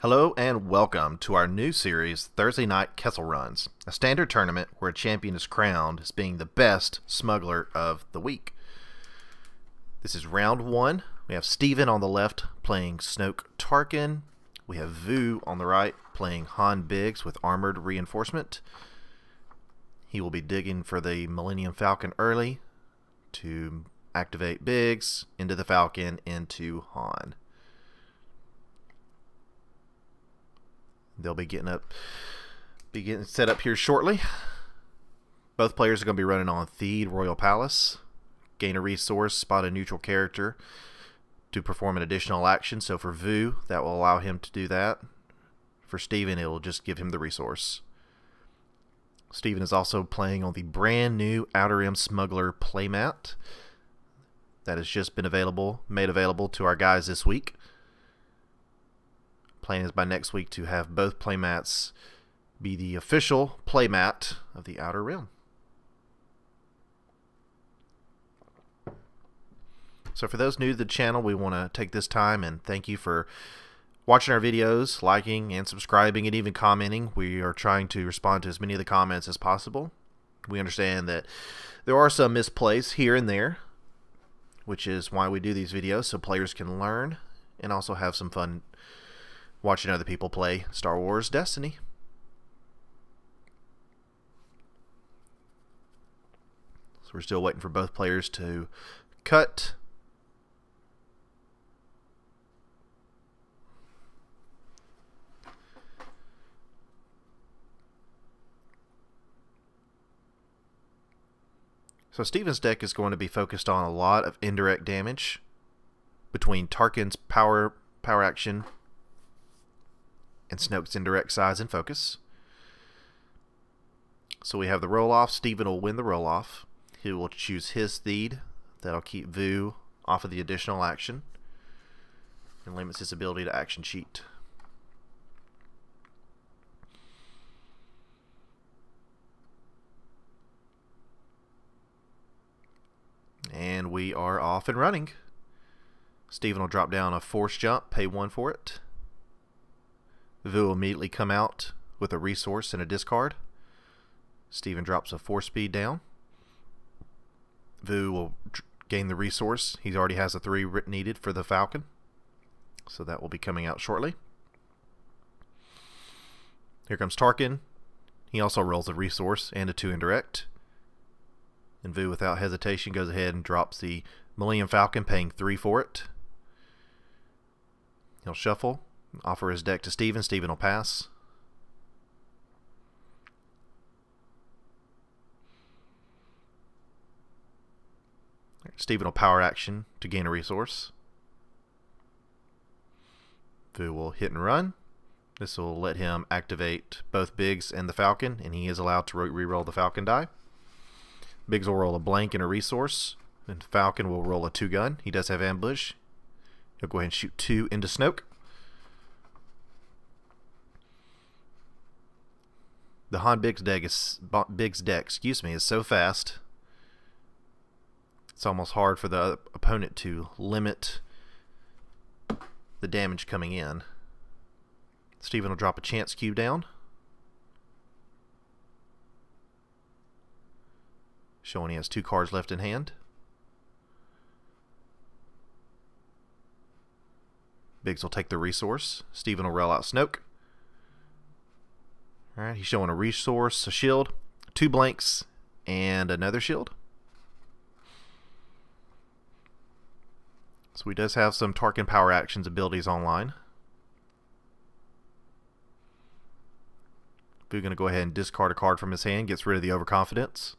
Hello and welcome to our new series, Thursday Night Kessel Runs, a standard tournament where a champion is crowned as being the best smuggler of the week. This is round one. We have Steven on the left playing Snoke Tarkin. We have Vu on the right playing Han Biggs with armored reinforcement. He will be digging for the Millennium Falcon early to activate Biggs into the Falcon into Han. They'll be getting set up here shortly. Both players are going to be running on Theed Royal Palace. Gain a resource, spot a neutral character to perform an additional action. So for Vu, that will allow him to do that. For Steven, it will just give him the resource. Steven is also playing on the brand new Outer Rim Smuggler playmat that has just been made available to our guys this week. Plan is by next week to have both playmats be the official playmat of the Outer Rim. So for those new to the channel, we want to take this time and thank you for watching our videos, liking and subscribing and even commenting. We are trying to respond to as many of the comments as possible. We understand that there are some misplays here and there, which is why we do these videos, so players can learn and also have some fun watching other people play Star Wars Destiny. So we're still waiting for both players to cut. So Steven's deck is going to be focused on a lot of indirect damage between Tarkin's power action and Snoke's indirect size and focus. So we have the roll-off. Steven will win the roll-off. He will choose his Theed. That'll keep Vu off of the additional action and limits his ability to action cheat. And we are off and running. Steven will drop down a force jump, pay 1 for it. Vu will immediately come out with a resource and a discard. Steven drops a 4 speed down. Vu will gain the resource. He already has a 3 needed for the Falcon, so that will be coming out shortly. Here comes Tarkin. He also rolls a resource and a 2 indirect. And Vu, without hesitation, goes ahead and drops the Millennium Falcon, paying 3 for it. He'll shuffle, offer his deck to Steven. Steven will pass. Steven will power action to gain a resource. Vu will hit and run. This will let him activate both Biggs and the Falcon, and he is allowed to re-roll the Falcon die. Biggs will roll a blank and a resource, and Falcon will roll a 2 gun. He does have ambush. He'll go ahead and shoot 2 into Snoke. The Han Biggs deck is so fast, it's almost hard for the opponent to limit the damage coming in. Steven will drop a chance cube down, showing he has 2 cards left in hand. Biggs will take the resource. Steven will roll out Snoke. Alright, he's showing a resource, a shield, 2 blanks, and another shield. So he does have some Tarkin power actions abilities online. We're going to go ahead and discard a card from his hand, gets rid of the overconfidence.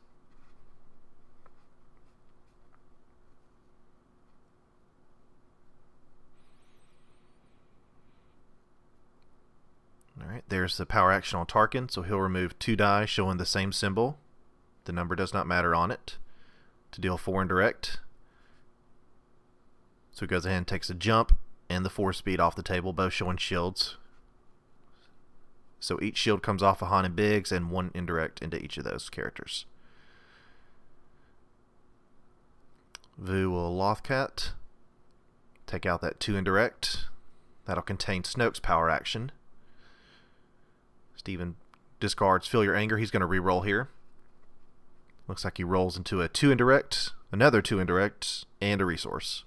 Alright, there's the power action on Tarkin, so he'll remove 2 die showing the same symbol. The number does not matter on it, to deal 4 indirect. So he goes ahead and takes a jump and the 4 speed off the table, both showing shields. So each shield comes off of Han and Biggs and 1 indirect into each of those characters. Vu will Lothcat, take out that 2 indirect. That'll contain Snoke's power action. Steven discards Feel Your Anger. He's going to re-roll here. Looks like he rolls into a 2 indirect, another 2 indirect, and a resource.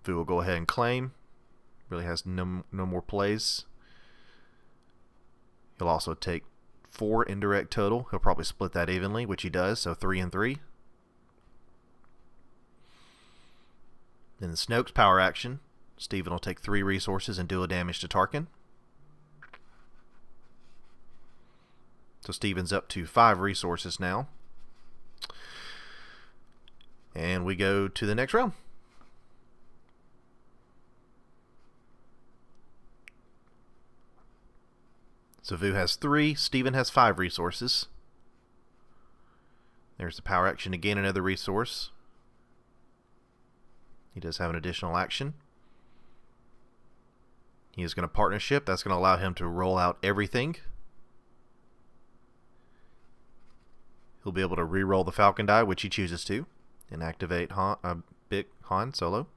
Vu will go ahead and claim. Really has no more plays. He'll also take 4 indirect total. He'll probably split that evenly, which he does, so 3 and 3. Then the Snoke's power action. Steven will take 3 resources and deal damage to Tarkin. So Steven's up to 5 resources now. And we go to the next round. So Vu has 3, Steven has 5 resources. There's the power action to gain another resource. He does have an additional action. He is going to partnership. That's going to allow him to roll out everything. He'll be able to re-roll the Falcon die, which he chooses to, and activate Big Han Solo.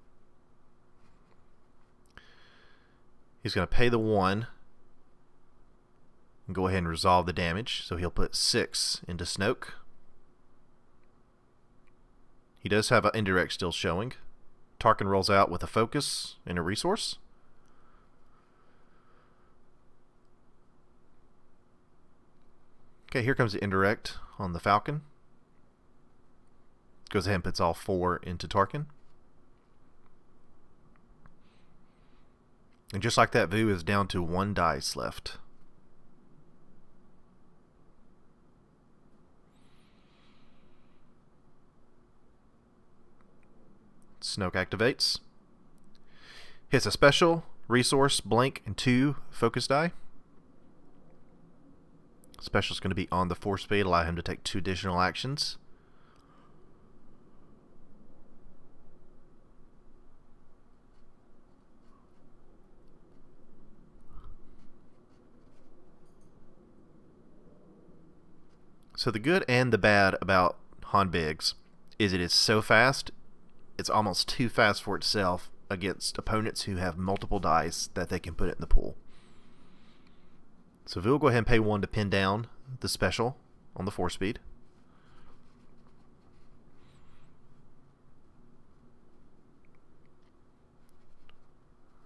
He's going to pay the 1 and go ahead and resolve the damage. So he'll put 6 into Snoke. He does have an indirect still showing. Tarkin rolls out with a focus and a resource. Okay, here comes the indirect on the Falcon. Goes ahead and puts all 4 into Tarkin. And just like that, Vu is down to 1 dice left. Snoke activates. Hits a special, resource, blank, and 2 focus die. Special is going to be on the force speed, allow him to take 2 additional actions. So the good and the bad about Han Biggs is it is so fast, it's almost too fast for itself against opponents who have multiple dice that they can put it in the pool. So Vu will go ahead and pay 1 to pin down the special on the 4-speed.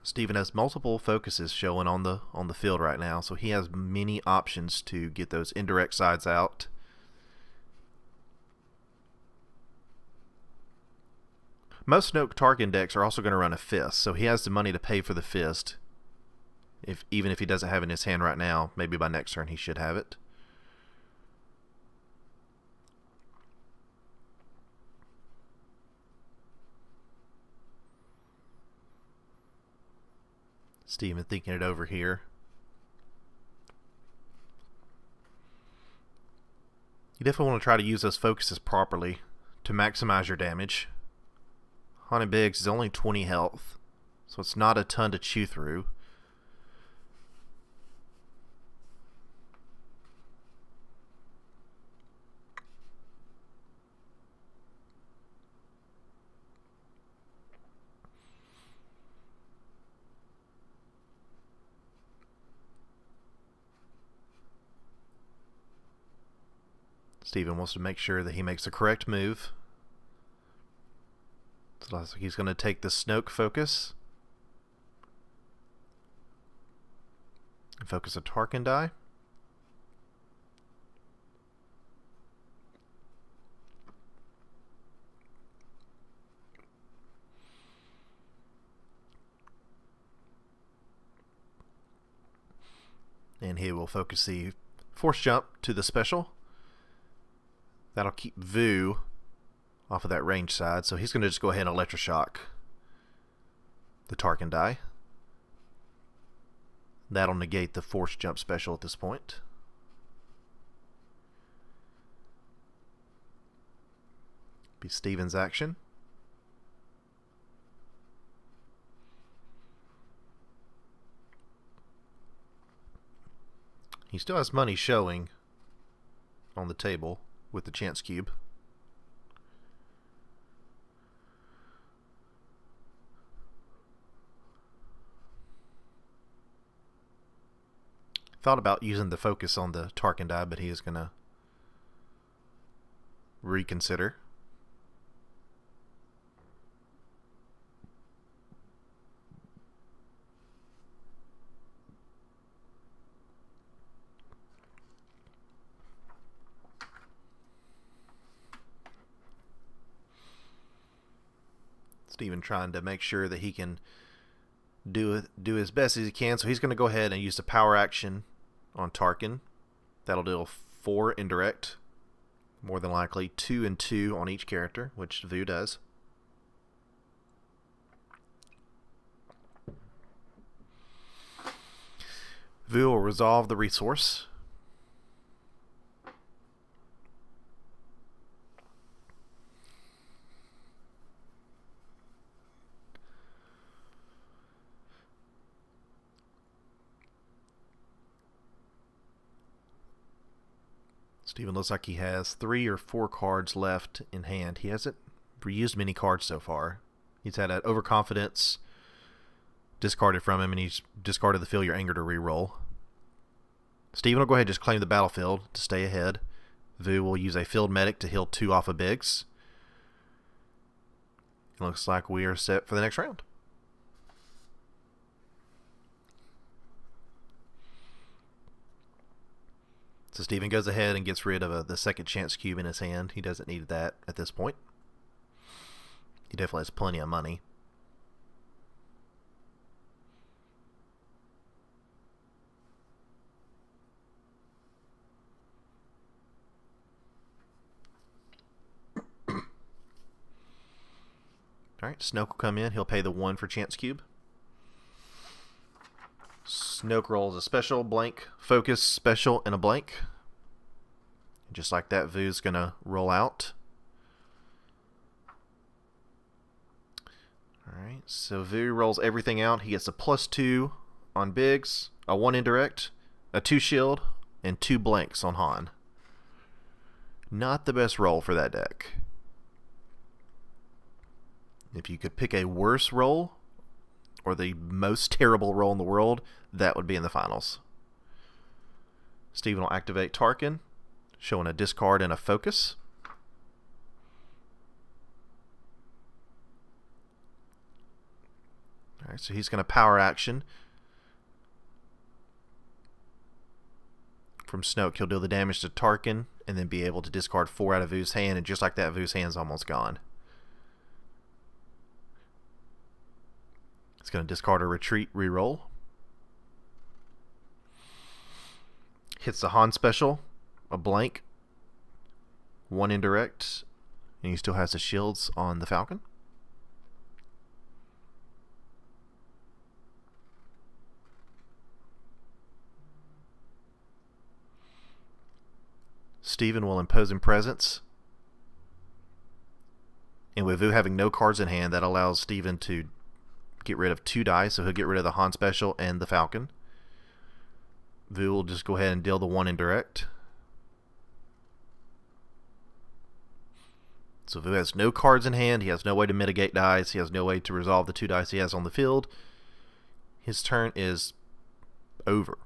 Steven has multiple focuses showing on the field right now, so he has many options to get those indirect sides out. Most Snoke Tarkin decks are also going to run a fist, so he has the money to pay for the fist. Even if he doesn't have it in his hand right now, maybe by next turn he should have it. Steven thinking it over here. You definitely want to try to use those focuses properly to maximize your damage. Han and Biggs is only 20 health, so it's not a ton to chew through. Steven wants to make sure that he makes the correct move. So he's going to take the Snoke focus and focus a Tarkin die. And he will focus the force jump to the special. That'll keep Vu off of that range side, so he's going to just go ahead and electroshock the Tarkin die. That'll negate the force jump special at this point. Be Steven's action. He still has money showing on the table with the chance cube. Thought about using the focus on the Tarkin die, but he is going to reconsider. Steven trying to make sure that he can do as best as he can, so he's going to go ahead and use the power action on Tarkin. That'll deal 4 indirect, more than likely 2 and 2 on each character, which Vu does. Vu will resolve the resource. Steven looks like he has 3 or 4 cards left in hand. He hasn't reused many cards so far. He's had an overconfidence discarded from him, and he's discarded the Feel Your Anger to reroll. Steven will go ahead and just claim the battlefield to stay ahead. Vu will use a field medic to heal 2 off of Biggs. It looks like we are set for the next round. So Steven goes ahead and gets rid of the second chance cube in his hand. He doesn't need that at this point. He definitely has plenty of money. Alright, Snoke will come in. He'll pay the 1 for chance cube. Snoke rolls a special, blank, focus, special, and a blank. Just like that, Vu's going to roll out. Alright, so Vu rolls everything out. He gets a +2 on Biggs, a 1 indirect, a 2 shield, and 2 blanks on Han. Not the best roll for that deck. If you could pick a worse roll, or the most terrible roll in the world, that would be in the finals. Steven will activate Tarkin, showing a discard and a focus. Alright, so he's going to power action. From Snoke, he'll deal the damage to Tarkin, and then be able to discard 4 out of Vu's hand, and just like that, Vu's hand's almost gone. It's going to discard a retreat, reroll. Hits the Han special, a blank, 1 indirect, and he still has the shields on the Falcon. Steven will impose in presence. And with Vu having no cards in hand, that allows Steven to get rid of 2 dice, so he'll get rid of the Han special and the Falcon. Vu will just go ahead and deal the 1 indirect. So Vu has no cards in hand, he has no way to mitigate dice, he has no way to resolve the 2 dice he has on the field. His turn is over.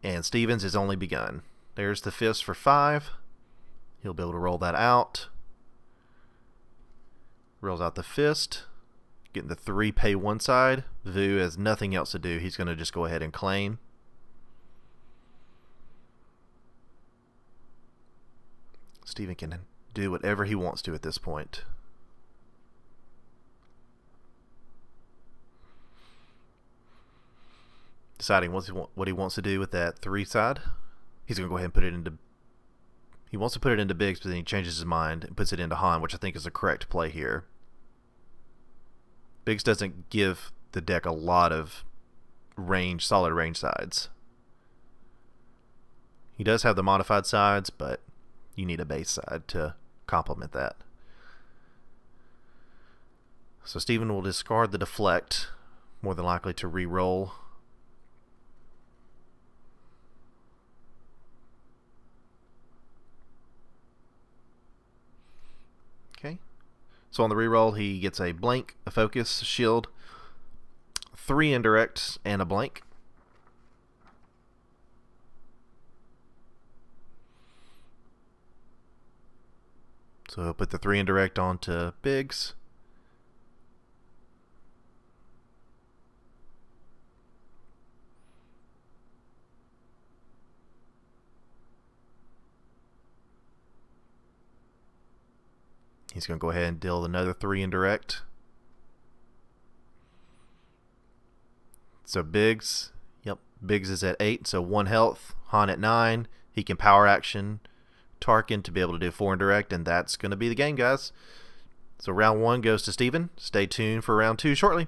And Steven's has only begun. There's the fist for 5. He'll be able to roll that out. Rolls out the fist. Getting the 3 pay one side. Vu has nothing else to do. He's going to just go ahead and claim. Steven can do whatever he wants to at this point. Deciding what he wants to do with that 3 side. He's going to go ahead and put it into... He wants to put it into Biggs, but then he changes his mind and puts it into Han, which I think is the correct play here. Biggs doesn't give the deck a lot of range, solid range sides. He does have the modified sides, but you need a base side to complement that. So Steven will discard the deflect, more than likely to re-roll. Okay. So on the reroll, he gets a blank, a focus, shield, 3 indirects and a blank. So he'll put the 3 indirect onto Biggs. He's going to go ahead and deal another 3 indirect. So Biggs, yep, Biggs is at 8, so 1 health. Han at 9. He can power action Tarkin to be able to do 4 indirect, and that's going to be the game, guys. So round 1 goes to Steven. Stay tuned for round 2 shortly.